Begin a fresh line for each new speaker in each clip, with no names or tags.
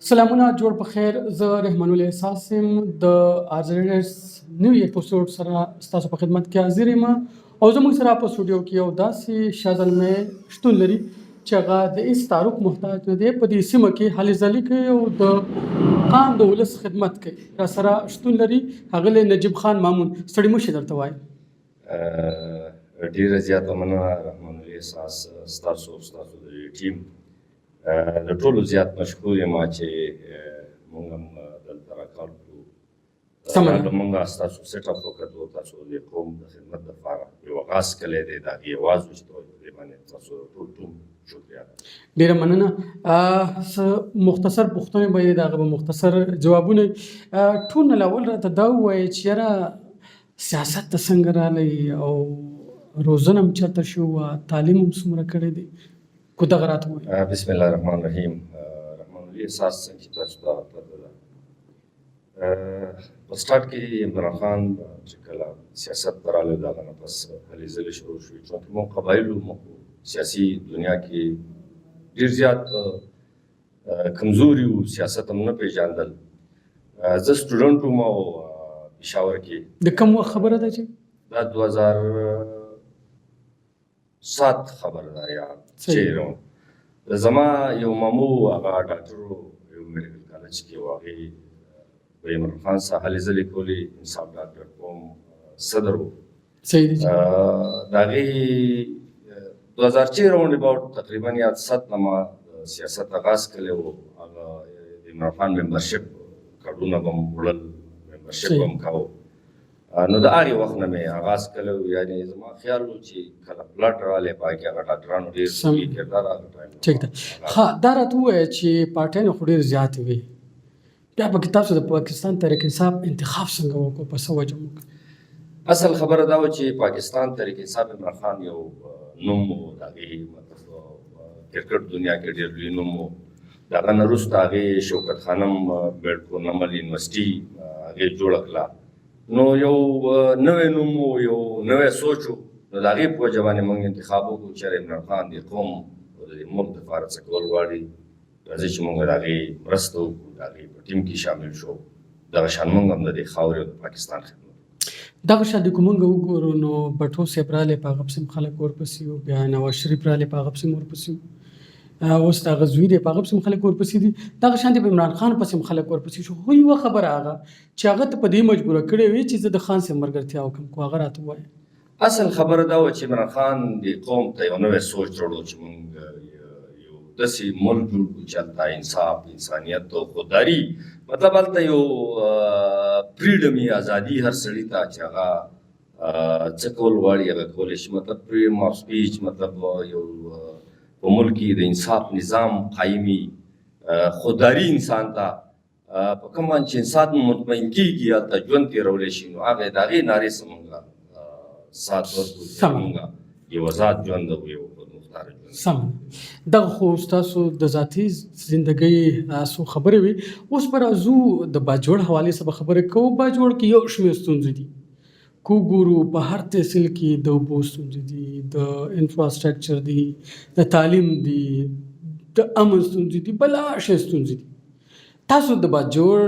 سلامونه جوړ په خیر. زه رحمان الاحساس یم د ارزنس نوی اپیزود سره ستاسو په خدمت کې حاضر یم او زموږ سره په سټوډیو کې یو داسې شازلمې شتون لري چې هغه د هیڅ تعارف محتاج نه دی. په دې سیمه کې هلې ځلې کوي او د قام د ولس خدمت کوي. را سره شتون لري ښاغلی نجیب خان مامون. ستړي مه شئ درته وایم.
ډیره زیاته مننه رحمان الاحساس ستاسو د ټیم د ټولو زیات مشکور یم چې موږ هم دلته راکار کړو. موږ ستاسو سیټ اپ وکړو، تاسو د قوم د خدمت لپاره یو آغاز کړی دی. د هغې اواز و چې دې باندې تاسو ټول ټول شکریه ده.
ډېره مننه. مختصر پوښتنې به یې د هغه به مختصر جوابونه ټول نه لاول راته دا ووایي چې یاره سیاست ته څنګه راغلی او روزنه هم چېرته شوه، تعلیم هم څومره کړی دی، کو دغه راته ووایي.
بسم الله الرحمن الرحیم. رحمان الاحساس څنګه چې تاسو ته پته ده، په سټارټ کې عمران خان چې کله سیاست ته راغلی د هغه نه پس هلې ځلې شروع شوې. چونکې موږ قبایلو موږ سیاسي دنیا کې ډېر زیات کمزوري وو، سیاست هم نه پېژندل. زه سټوډنټ وم او پېښور کې.
د کوم وخت خبره ده چې
دا 2007 خبره ده یا چیرې زما یو مامو هغه ډاکټر و، یو میډیکل کالج کې و. هغې به عمران خان سره هلې ځلې کولې. انصاف ډاکټر قوم صدر و.
صحیح دي.
د هغې 2004 راوند اباوټ تقریبا یا 7 نه ما سیاست آغاز کړی و. هغه د عمران خان ممبرشپ کارډونه به م وړل، ممبرشپ به م کوو. نو د هغې وخت نه مې آغاز کړی و. یعنې زما خیال و چې کله پلټ راغلی په هغې کې هغه ډاکټرانو ډېر ښه کردار هغه ټایم.
ټیک ده. ښه، دا راته ووایه چې پارټیانې خو ډېرې زیاتې وې، بیا پکې تاسو د پاکستان تحریک انصاف انتخاب څنګه وکړو، په څه وجه وکړو؟
اصل خبره دا وه چې پاکستان تحریک انصاف عمران خان یو نوم و، د هغې مطلب کرکټ دنیا کې ډېر لوی نوم و. د هغه نه وروسته هغې شوکت خانم بیډکو نمل یونیورسټي هغې جوړه کړه. نو یو نوی نوم و، یو نوی سوچ و. نو د هغې په وجه باندې موږ انتخاب وکړو چې عمران خان د قوم او د ملک دپاره څه کول غواړي، راځئ چې موږ د هغې مرسته وکړو، د هغې په ټیم کې شامل شو. دغه شان موږ هم د دې خاورې او د پاکستان خدمت.
دغه شان که موږ وګورو نو بټو صاحب راغلی، په هغه پسې هم خلک ورپسې وو. بیا نواز شریف راغلی، په هغه پسې هم ورپسې وو. اوس د هغه زوی دی، په هغه پسې هم خلک ورپسې دي. دغه شانتې په عمران خان پسې هم خلک ورپسې شو. خو یوه خبره هغه چې هغه ته په دې مجبوره کړې وې چې زه د خان صاحب ملګرتیا وکړم، کو هغه راته ووایه.
اصل خبره دا وه چې عمران خان د قوم ته یو نوی سوچ راوړو چې موږ یو داسې ملک جوړ کړو چې هلته انصاف، انسانیت او خودداري، مطلب هلته یو فریډم یا ازادي هر سړي ته چې هغه څه کول غواړي هغه کولی شي. مطلب فریم آف سپیچ، مطلب یو په ملک کې د انصاف نظام قایمي، خودداري انسان ته په کوم باندې چې انسان مطمئن کېږي هلته ژوند تېرولی شي. نو هغه د هغې نارې څه موږ سات ورکړو چې موږ یو آزاد ژوند او یو خودمختاره ژوند.
سمه. دغه خو ستاسو د ذاتي زندګۍ څو خبرې وې. اوس به راځو د باجوړ حوالې څخه به خبرې کوو. باجوړ کې یو شمېر ستونزې دي. کو ګورو په هر تحصیل کې د اوبو ستونزې دي، د انفراسټرکچر دي، د تعلیم دي، د امن ستونزې دي، بلا شی ستونزې دي. تاسو د باجوړ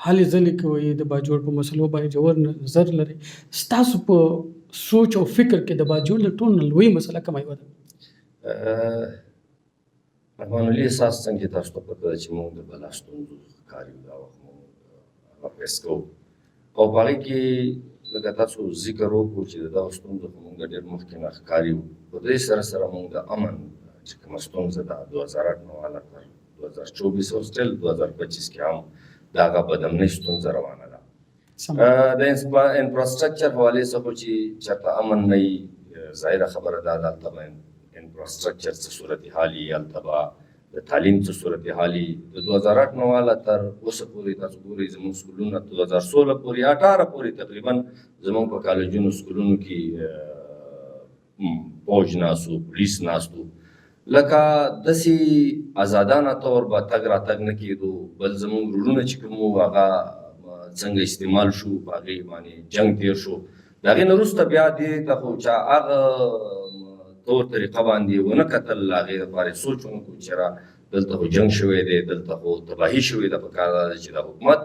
هلې ځلې کوئ، د باجوړ په مسلو باندې ژور نظر لرئ. ستاسو په سوچ او فکر کې د باجوړ د ټول نه لوی مسله کومه یوه ده؟
رحمان الاحساس څنګه چې تاسو ته پته ده چې موږ د بلا ستونزو ښکار یو. دا وخت موږ هغه فیس کوو او په هغې کې لکه تاسو ذکر وکړو چې د دغه ستونزو خو موږ ډېر مخکې نه ښکار یو. په دې سره سره موږ د امن چې کومه ستونزه ده 2008 نه واله تر 2024 او سټیل 2025 کې هم د هغه بدامنۍ ستونزه روانه ده. د انفراسټرکچر حوالې څخه چې چېرته امن نه وي، ظاهره خبره ده هلته به انفراسټرکچر څه صورتحال وي، هلته به د تعلیم څه صورتحال وي. د 2008 نه واله تر اوسه پورې تاسو ګورئ زموږ سکولونه 2016 پورې 18 پورې تقریبا زموږ په کالجونو سکولونو کې فوج ناست و، پولیس ناست و. لکه داسې ازادانه طور به تګ راتګ نه کېدو. بل زموږ روډونه چې کوم وو هغه څنګه استعمال شو، په هغې باندې جنګ تېر شو. د هغې نه وروسته بیا دې ته خو چا هغه طور طریقه باندې ونه کتل، هغې دپاره یې سوچ ونه کړو چې دلته خو جنګ شوی دی، دلته خو تباهي شوې ده. پکار دا ده چې دا حکومت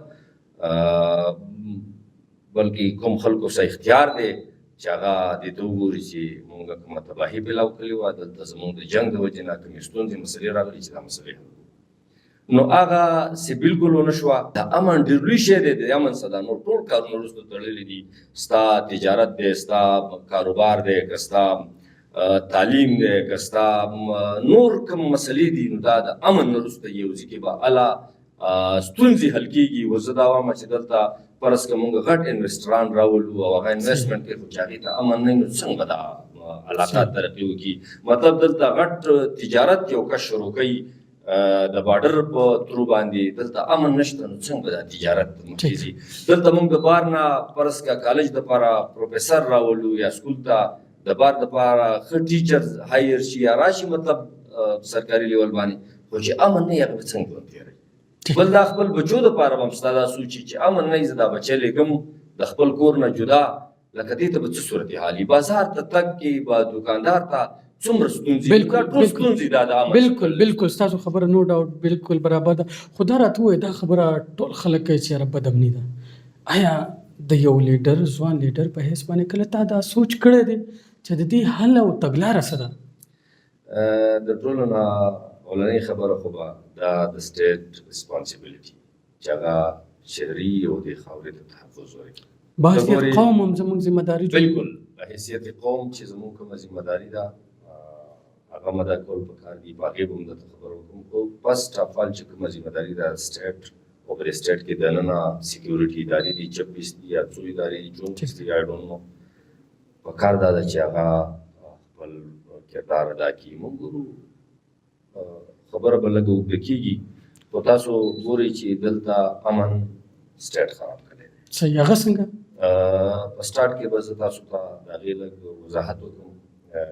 بلکې کوم خلکو سره اختیار دی چې هغه دې ته وګوري چې مونږ کومه تباهي پیلاو کړې وه، دلته زمونږ د جنګ د وجې نه کومې ستونزې مسلې راغلي چې دا مسلې حل کړو. نو هغه چې بالکل ونه شوه. د امن ډېر لوی شی دی، د امن څخه دا نور ټول کارونه وروسته تړلي دي. ستا تجارت دی، ستا کاروبار دی، که ستا تعلیم دی، که ستا نور کوم مسلې دي، نو دا د امن نه وروسته یو ځای کې به اله ستونزې حل کېږي. و زه دا وایم چې دلته فرض که مونږ غټ انویسټران راولو او هغه انویسټمنټ کوي، خو چې هغې ته امن نه وي، نو څنګه به دا علاقه ترقي وکړي؟ مطلب دلته غټ تجارت یو کس شروع کوي د بارډر په ترو باندې، دلته امن نشته، نو څنګه به دا تجارت مخکې ځي؟ دلته مونږ د بار نه فرض که کالج دپاره پروفیسر راولو یا سکول ته د بار دپاره ښه ټیچر هایر شي یا راشي، مطلب سرکاري لیول باندې، خو چې امن نه وي هغه به څنګه ژوند تېروي؟ بل دا خپل بچو دپاره به هم ستا دا سوچي چې امن نه وي، زه دا بچی لېږم د خپل کور نه جدا، لکه دې ته به څه صورتحال وي؟ بازار ته تګ کې به دوکاندار ته څومره ستونزې دي؟ دا ټول ستونزې دا د امن.
بالکل ستاسو خبره نو ډاوټ بالکل برابر ده. خو دا راته ووایه دا خبره ټول خلک کوي چې یاره بد امني ده. آیا د یو لیډر ځوان لیډر په حیث باندې کله تا دا سوچ کړی دی چې د دې حل او تګلاره څه ده؟
د ټولو نه اولنۍ خبره خو به دا د سټیټ ریسپانسیبلیټي چې هغه شهري او د خاورې ته تحفظ ورکړي.
بحثیت قوم هم زموږ ذمهداري
بالکل حیثیت قوم چې زموږ کومه ذمهداري ده هغه مده کول پکار دي. په هغې به هم درته خبره وکړم. خو فسټ اف آل چې کومه ذمهداري ده سټیټ او پر سټیټ کې دننه سیکیورټي ادارې دي، 26 دي یا څو ادارې دي، 24 دي، آی ډونټ نو. پکار دا ده چې هغه خپل کردار ادا کړي. موږ ګورو خبره به لږه اوږده کېږي، خو تاسو ګورئ چې دلته امن سټیټ خراب کړی دی.
صحیح. هغه څنګه؟
په سټارټ کې به زه تاسو ته د هغې لږ وضاحت وکړم.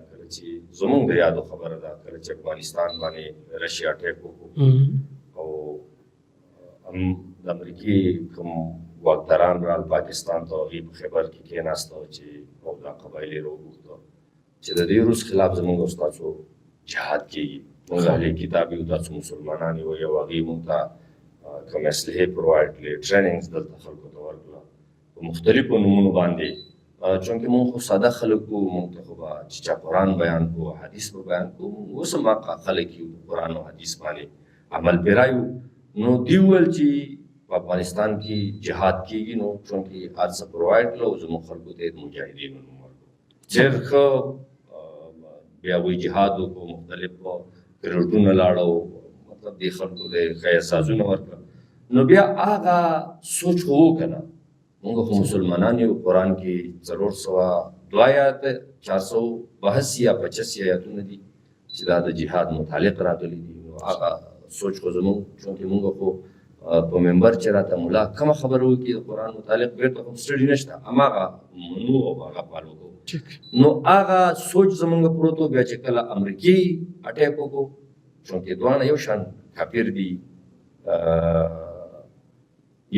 کله چې زمونږ د یادو خبره ده، کله چې افغانستان باندې رشیا اټیک وکړو او د امریکې کوم واکداران رال پاکستان ته، هغوی په خیبر کې کېناسته چې او دا قبایل یې راوغوښته چې د دې روس خلاف زمونږ او ستاسو جهاد کېږي. مونږ اهل کتاب یو، تاسو مسلمانان یو، او هغوی مونږ ته کوم اصلحې پرووایډ کړې، ټریننګز دلته خلکو ته ورکړه په مختلفو نومونو باندې. چونکې مونږ خو ساده خلک وو، مونږ ته خو به چې چا قرآن بیان کړو، حدیث به بیان کړو، مونږ اوس هم هغه خلک یو قرآن او حدیث باندې عمل پیرا یو. نو دوی وویل چې په افغانستان کې جهاد کېږي، نو چونکې هر څه پرووایډ کړه او زموږ خلکو ته یې د مجاهدینو نوم ورکړو. ډېر ښه بیا وایي جهاد وکړو، مختلف کرېډونه لاړو، مطلب دې خلکو ته یې ښه احساسونه ورکړه. نو بیا هغه سوچ خو وکړه نه، مونږ خو مسلمانان یو، قرآن کې 402 آیات 482 یا 85 آیاتونه دي چې دا د جهاد متعلق راغلي دي. نو هغه سوچ خو زمونږ چونکې مونږ خو په منبر چې راته ملا کومه خبره وکړي د قرآن متعلق بېرته خو سټډي نشته، هماغه منو او هغه فالو کوو. نو هغه سوچ زمونږ پروت و. بیا چې کله امریکې اټیک وکړو، چونکې دواړه یو شان کافر دي،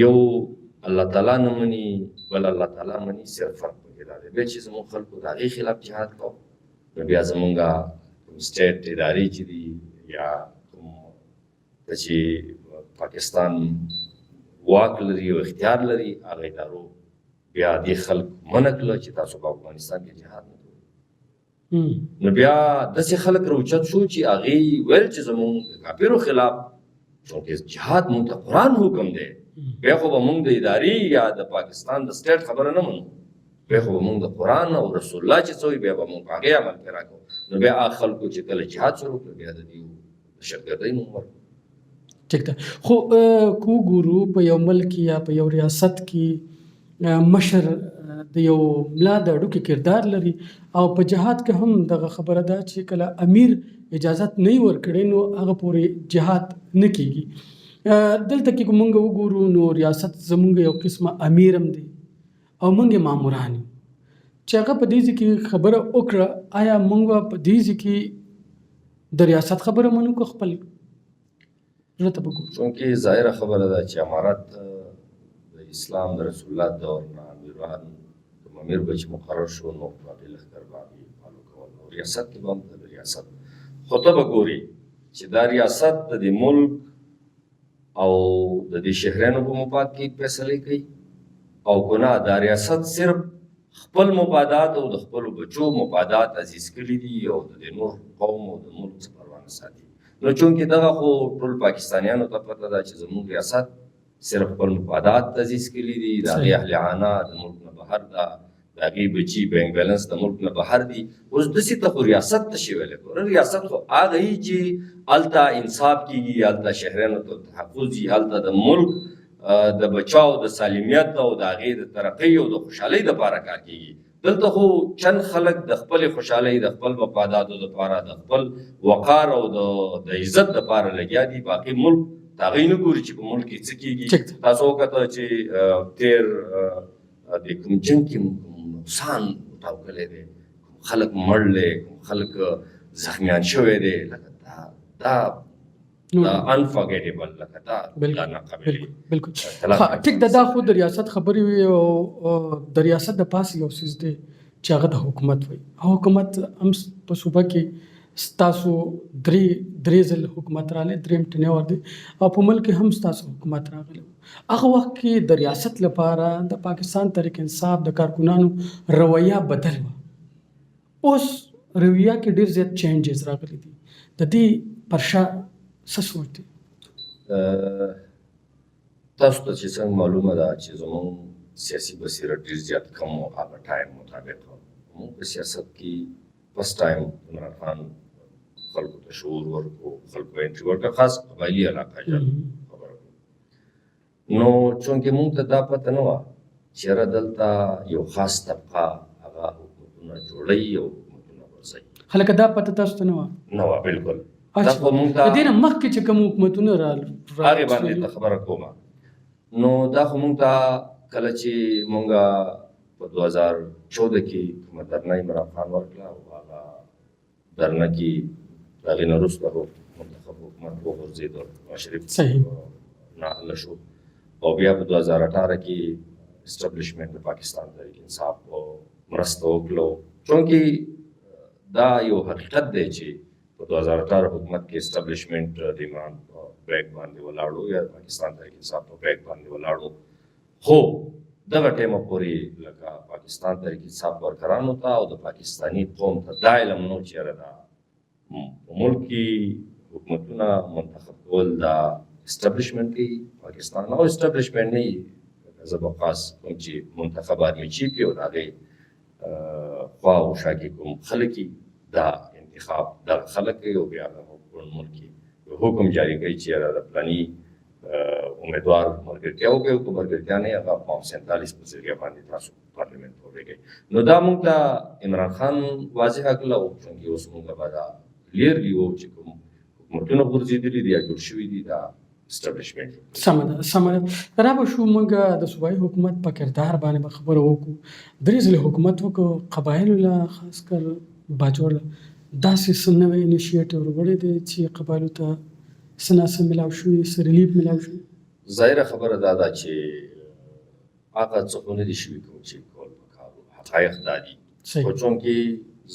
یو الله تعالی نه مني، بل الله تعالی مني، صرف فرق پکې دا دی. بیا چې زموږ خلکو د هغې خلاف جهاد کوو، نو بیا زمونږ کوم سټیټ ادارې چې دي یا کوم چې پاکستان واک لري او اختیار لري، هغه ادارو بیا دې خلک منع کړه چې تاسو په افغانستان کې جهاد نه کوئ. نو بیا داسې خلک راوچت شو چې هغې ویل چې زمونږ د کافرو خلاف، چونکې جهاد مونږ ته قرآن حکم دی، بیا خو به مونږ د ادارې یا د پاکستان د سټیټ خبره نه منو، بیا خو به مونږ د قرآن او رسول الله چې څه وي بیا به مونږ په هغې عمل پیرا کوو. نو بیا هغه خلکو چې کله جهاد شروع کړه، بیا د دې دهشتګردۍ نوم ورکړو.
ټیک ده. خو کو ګورو په یو ملک یا په یو ریاست کې مشر د یو ملا د هډوکي کردار لري، او په جهاد کې هم دغه خبره ده چې کله امیر اجازت نه وي ورکړی نو هغه پورې جهاد نه کېږي. دلته کې که مونږ وګورو نو ریاست زمونږ یو قسمه امیر هم دی او مونږ یې ماموران یو چې هغه په دې ځای کې خبره وکړه. آیا مونږ په دې ځای کې د ریاست خبره منو که خپل زړه ته به ګورو؟
چونکې ظاهره خبره ده چې امارت د اسلام د رسول الله دور نه امیران کوم امیر به چې مقرر شو، نو په هغې لښکر به هغې فالو کول، او ریاست کې به هم د ریاست. خو ته به ګورې چې دا ریاست د دې ملک او د دې شهریانو په مفاد کې فیصلې کوي او که نه دا ریاست صرف خپل مفادات او د خپلو بچو مفادات عزیز کړي دي او د دې نور قوم او د ملک څخه پروا نه ساتي. نو چونکې دغه خو ټول پاکستانیانو ته پته ده چې زموږ ریاست صرف خپل مفادات عزیز کړي دي، د هغې اهلیانه د ملک نه بهر ده، د هغې بچي بینک بیلنس د ملک نه بهر دي. اوس داسې ته خو ریاست ته شي ویلی ګوره ریاست خو هغه وي چې هلته انصاف کېږي، هلته شهریانو ته تحفظ وي، هلته د ملک د بچاو د سالمیت او د هغې د ترقۍ او د خوشحالۍ دپاره کار کېږي. دلته خو چند خلک د خپلې خوشحالۍ د خپل مفاداتو دپاره د خپل وقار او د عزت دپاره لګیا دي، باقي ملک د هغوی نه ګوري چې په ملک کې څه کېږي. تاسو وکته چې تېر د کوم جنګ کې نقصان وټاکلی دی، کوم خلک مړ دی، کوم خلک زخمیان شوی دی، لکه دا unforgettable لکه دا ناقابل
بالکل ټیک ده. دا خو د ریاست خبرې وي او د ریاست د پاسه یو څیز دی چې هغه د حکومت وي. حکومت هم په صوبه کې ستاسو درې ځل حکومت راغلی، درېیم ټینور دی او په ملک کې هم ستاسو حکومت راغلی. هغه وخت کې د ریاست لپاره د پاکستان تحریک انصاف د کارکنانو رویه بدل وه. اوس رویه کې ډېر زیات چینجز راغلي دي. د دې پر شا څه سوچ دی؟
تاسو ته چې څنګه معلومه ده چې زموږ سیاسي بصیرت ډېر زیات کم و هغه ټایم مطابق. موږ په سیاست کې فرسټ ټایم عمران خان خلکو ته شعور ورکړو، خلکو انټري ورکړه، خاص قبایلي علاقه جات خبره کړو. نو چونکې موږ ته دا پته نه وه چې یاره دلته یو خاص طبقه هغه حکومتونه جوړوي او حکومتونه غورځوي.
هلکه دا پته تاسو ته نه وه؟
نه وه بالکل.
د دې نه مخکې چې کوم حکومتونه
هغې باندې ته خبره کوم. نو دا خو موږ ته کله چې موږ په 2014 کې کومه درنه عمران خان ورکړه او هغه درنه کې د هغې نه وروسته منتخب حکومت وغورځېد او نواز شریف ناهله شو او بیا په 2018 کې اسټابلیشمنټ د پاکستان تحریک انصاف مرسته وکړو. چونکې دا یو حقیقت دی چې په 2018 حکومت کې اسټابلیشمنټ د عمران په بیک باندې ولاړو یا پاکستان تحریک انصاف په بیک باندې ولاړو، خو دغه ټیمه پورې لکه پاکستان تحریک انصاف ورکرانو ته او د پاکستاني قوم ته دا علم نه و چې یاره دا په ملک کې حکومتونه منتخب کول دا اسټابلیشمنټ دی پاکستان او اسټابلیشمنټ نه وي، زه به خاص کوم چې منتخب آرمي چیف وي او د هغې خوا او شا کې کوم خلک دا انتخاب دغه خلک کوي او بیا هغه ملک کې حکم جاری کوي چې یاره د فلاني امیدوار ملګرتیا وکړي او که ملګرتیا نه هغه فارم 47 په ذریعه باندې تاسو پارلیمنټ ته ولېږئ. نو دا موږ ته عمران خان واضحه کړله او چونکې اوس موږ به دا کلیرلی وو چې کوم حکومتونه غورځېدلي دي یا جوړ شوي دي دا اسټابلیشمنټ.
سمه ده. را به شو موږ د صوبایي حکومت په کردار باندې به خبره وکړو. درې ځلې حکومت وکړو، قبایلو له خاص کر باجوړ له داسې څه نوی انیشیټیو راوړی دی چې قبایلو ته څه ناڅه میلاو شوي، څه ریلیف میلاو شوي.
ظاهره خبره دا ده چې هغه څه خو نه دي شوي کوم چې کول پکار وو. حقایق دا دي. خو چونکې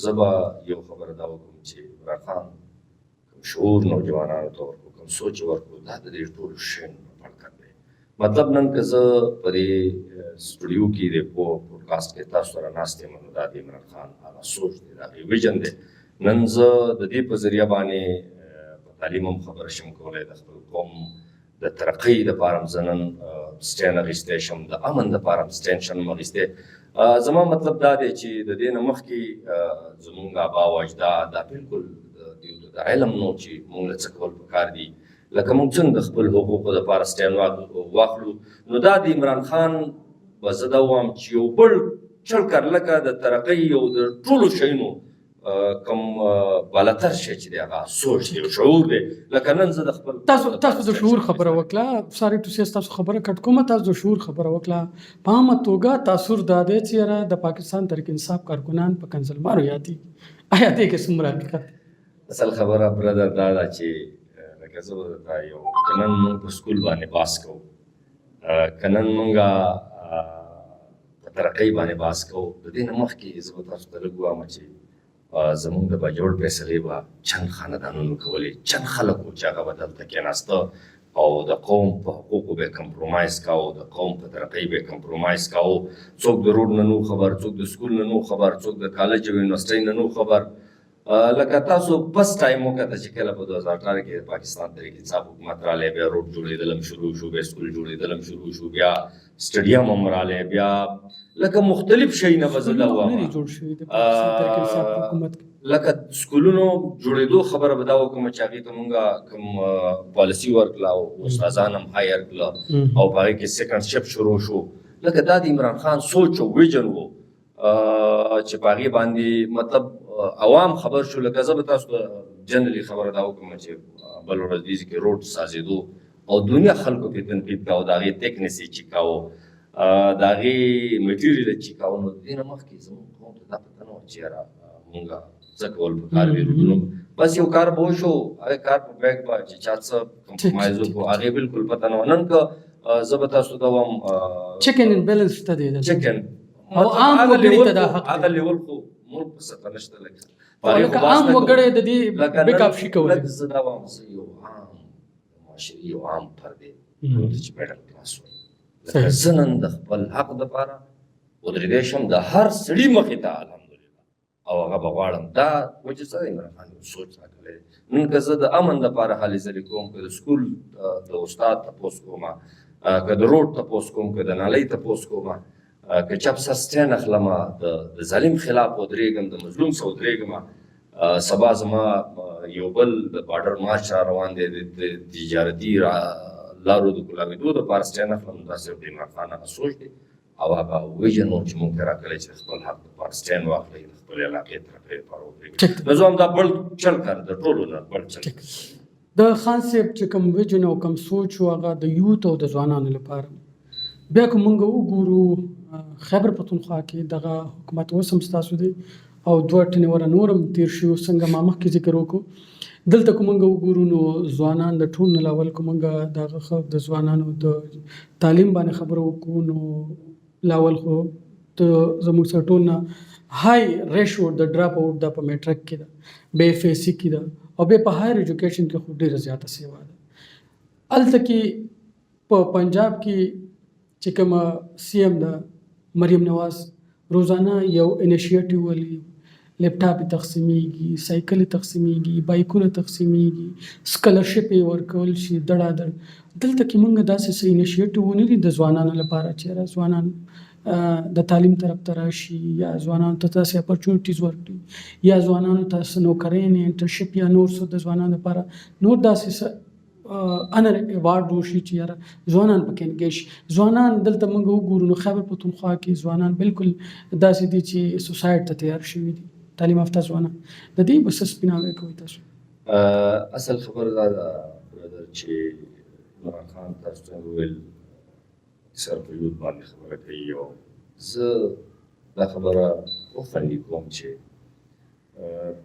زه به یو خبره دا وکړم چې عمران خان کوم شعور نوجوانانو ته ورکړو، کوم سوچ ورکړو، دا د دې ټولو شیانو پړکر دی. مطلب نن که زه په دې سټوډیو کې د پوډکاسټ کې تاسو سره ناست یم، نو دا د عمران خان هغه سوچ دی، د هغې ویژن دی. نن زه د دې په ذریعه باندې په تعلیم هم خبره شم کولی، د خپل قوم د ترقۍ دپاره هم زه نن سټینډ اخیستی شم، د امن دپاره هم سټینډ شم اخیستی. زما مطلب دا دی چې د دې نه مخکې زموږ آبا او اجداد دا بالکل د علم نو چې موږ له څه کول پکار دي، لکه موږ څنګه د خپل حقوقو دپاره سټینډ واخلو. نو دا د عمران خان به زه دا ووایم چې یو بل چل کرلکه د ترقۍ او د ټولو شیانو کوم بالاتر شی چې دی هغه سوچ دی او شعور دی. لکه نن زه د خپل
تاسو د شعور خبره وکړه، ساري ټو سیس تاسو خبره کټ کومه، تاسو د شعور خبره وکړه. په عامه توګه تاثر دا دی چې یاره د پاکستان تحریک انصاف کارکنان په کنزلمارو یادېږي. آیا دې کې څومره حقیقت؟
اصل خبره برادر دا ده چې لکه زه به درته یو که نن موږ په سکول باندې بحث کوو، که نن موږ په ترقۍ باندې بحث کوو، د دې نه مخکې زه به تاسو ته لږ ووایم چې زموږ د باجوړ فیصلې به چند خاندانونو کولې، چند خلک وو چې هغه به دلته کېناسته او د قوم په حقوقو به یې کمپرومایز کاوه، د قوم په ترقۍ به یې کمپرومایز کاوه. څوک د روډ نه نو خبر، څوک د سکول نه نو خبر، څوک د کالج او یونیورسټۍ نه نو خبر. لکه تاسو بس ټایم وکړه چې کله په 2018 کې د پاکستان تحریک انصاف حکومت رالی، بیا روډ جوړېدل هم شروع شو، بیا سکول جوړېدل هم شروع شو، بیا سټډیم هم رالی، بیا لکه مختلف شیونه به زه دا وایم لکه سکولونو جوړېدو خبره به دا وکړم چې هغې ته مونږ کوم پالیسي ورکړله او استادان هم هایر کړله او په هغې کې سیکنډ شپ شروع شو. لکه دا د عمران خان سوچ او ویژن و چې په هغې باندې مطلب عوام خبر شو. لکه زه به تاسو ته جنرالي خبره دا وکړم چې بل ورځ دیزي کې روډ سازېدو او دنیا خلکو پې تنقید کاوه، د هغې تکنسي چې کاوه، د هغې میټیریل چې کاوه. نو د دې نه مخکې زموږ قوم ته دا پته نه وه چې یاره مونږ څه کول پکار وي. بس یو کار به وشو، هغې کار په بیک به چې چا څه کمپرومایز وکړو هغې بلکل پته نه وه. نن که زه به تاسو ته وایم
چیکن اینډ بیلنس شته دی،
چیکن
او عام وګړي ته دا حق
هغه لیول خو ملک په سطح نشته.
لکه عام وګړی د دې بیک اپ شي کولی.
زه دا وایم زه یو عام معاشري یو عام فرد یم چې میډل کلاس وایي. لکه زه نن د خپل حق دپاره ودرېدی شم د هر سړي مخې ته الحمدلله او هغه به غواړم. دا وجه څه دی؟ عمران خان یو سوچ راکړی دی. نن که زه د امن دپاره هلې ځلې کوم، که د سکول د استاد تپوس کومه، که د روډ تپوس کوم، که د نالۍ تپوس کومه، که چپ سر سټینډ اخلمه، د ظالم خلاف ودرېږم، د مظلوم سره ودرېږمه. سبا زما یو بل د باډر مارچ را روان دی د تجارتي لارو د ګلابېدو دپاره سټینډ اخلم. دا صرف د عمران خان هغه سوچ دی او هغه ویژن و چې مونږ ته راکړی چې خپل حق دپاره سټینډ واخلئ، د خپلې علاقې ترقۍ دپاره ودرېږئ. نو زه هم دا بل چل کار د ټولو نه بل چل.
د خان صاحب چې کوم ویژن او کوم سوچ و هغه د یوت او د ځوانانو لپاره. بیا که مونږ وګورو خیبر پښتونخوا کې دغه حکومت اوس هم ستاسو دی او 2 ټنوره نور هم تېر شوي. څنګه ما مخکې ذکر وکړو دلته که مونږ وګورو نو ځوانان د ټول نه لاول که مونږ دغه د ځوانانو د تعلیم باندې خبره وکړو نو لاول خو زموږ سره ټول نه های ریشو د ډراپ آوټ دا په میټرک کې ده، بیا اف ایس سی کې ده او بیا په هایر ایجوکیشن کې خو ډېره زیاته سیوا ده. هلته کې په پنجاب کې چې کومه سی ایم ده مریم نواز روزانه یو انیشیټیو ولي، لیپټاپ تقسیمیږي، سایکل تقسیمیږي، بایکونه تقسیمیږي، سکالرشپ یې ورکول شي دړادړ. دلته کې مونږ داسې څه انیشیټیو ونه دي د ځوانانو لپاره چې ځوانان د تعلیم طرف ته راشي یا ځوانانو ته داسې اپرچونټیز ورکړي یا ځوانانو ته څه نوکرۍ انټرنشپ یا نور څه د ځوانانو لپاره نور داسې څه انر ایوارډ وشي چې یاره ځوانان پکې انګیج شي. ځوانان دلته موږ وګورو نو خیبر پښتونخوا کې ځوانان بالکل داسې دي چې سوسایډ ته تیار شوي دي، تعلیم یافته ځوانان. د دې بس سپیناوی کوي تاسو؟
اصل خبره دا ده برادر چې عمران خان تاسو ته وویل سر په یود باندې خبره کوي او زه دا خبره وفندي کوم چې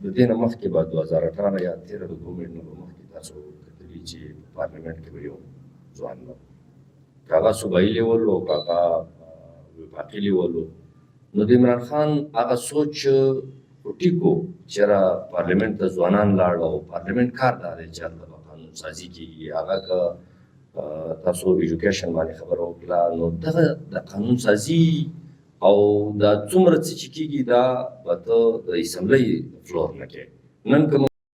د دې نه مخکې به 2018 یا 13 د ګورنمنټ نه مخکې تاسو کتلي چې پارلمنټ کې به یو ځوان و، که هغه صوبایي لیول و که هغه وفاقي لیول و. نو د عمران خان هغه سوچ ټیک و چې یاره پارلمنټ ته ځوانان لاړ او پارلمنټ کار دا دی چې هلته به قانون سازي کېږي. هغه که تاسو ایجوکیشن باندې خبره وکړه نو دغه د قانون سازي او دا څومره څه چې کېږي دا به ته د اسمبلۍ فلور نه کې. نن که